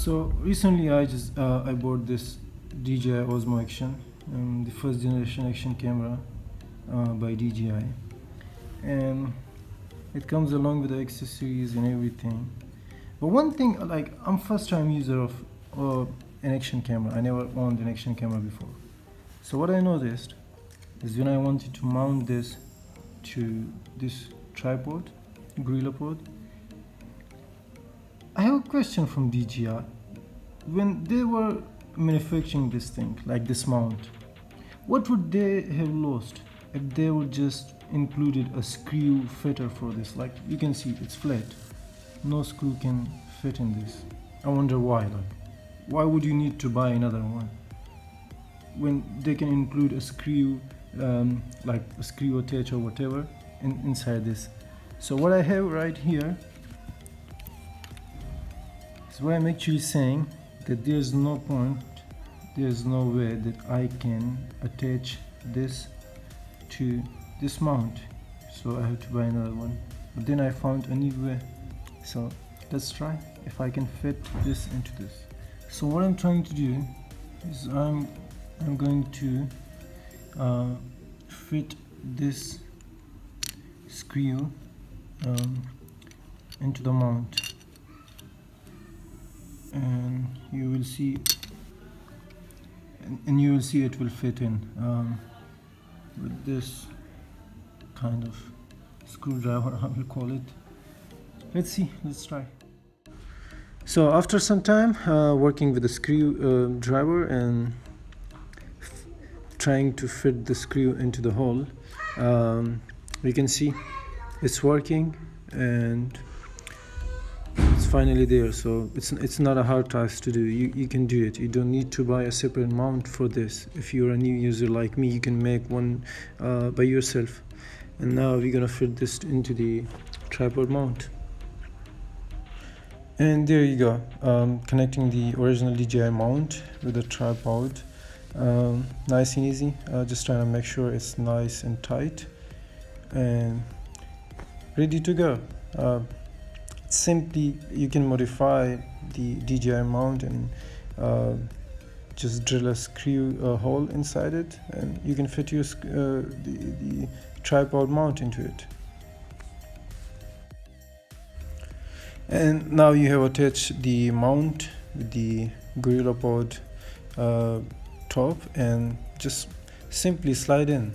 So recently I bought this DJI Osmo Action, the first generation action camera by DJI, and it comes along with the accessories and everything. But one thing, like, I'm first time user of an action camera. I never owned an action camera before. So what I noticed is when I wanted to mount this to this tripod, GorillaPod, I have a question from DJI. When they were manufacturing this thing, like this mount, what would they have lost if they would just included a screw fitter for this? Like, you can see it's flat, no screw can fit in this. I wonder why. Like, why would you need to buy another one when they can include a screw, like a screw attach or whatever inside this? So what I have right here is what I'm actually saying, that there's no point, there's no way that I can attach this to this mount, so I have to buy another one. But then I found a new way, so let's try if I can fit this into this. So what I'm trying to do is I'm going to fit this screw into the mount, and you will see, and you will see it will fit in with this kind of screwdriver, I will call it. Let's see, let's try. So after some time working with the screw driver and trying to fit the screw into the hole, you can see it's working and it's finally there. So it's not a hard task to do. You can do it. You don't need to buy a separate mount for this. If you're a new user like me, you can make one by yourself. And now we're gonna fit this into the tripod mount. And there you go, connecting the original DJI mount with the tripod. Nice and easy. Just trying to make sure it's nice and tight and ready to go. Simply, you can modify the DJI mount and just drill a screw hole inside it, and you can fit your the tripod mount into it. And now you have attached the mount with the GorillaPod top, and just simply slide in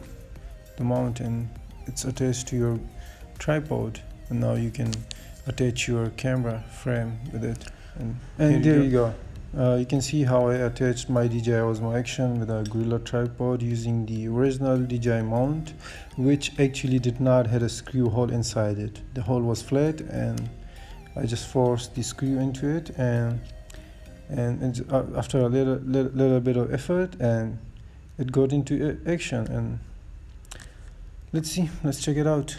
the mount and it's attached to your tripod, and now you can attach your camera frame with it. And there you go. You can see how I attached my DJI Osmo Action with a Gorilla tripod using the original DJI mount, which actually did not have a screw hole inside it. The hole was flat, and I just forced the screw into it, and after a little bit of effort, and it got into action. And let's see, let's check it out.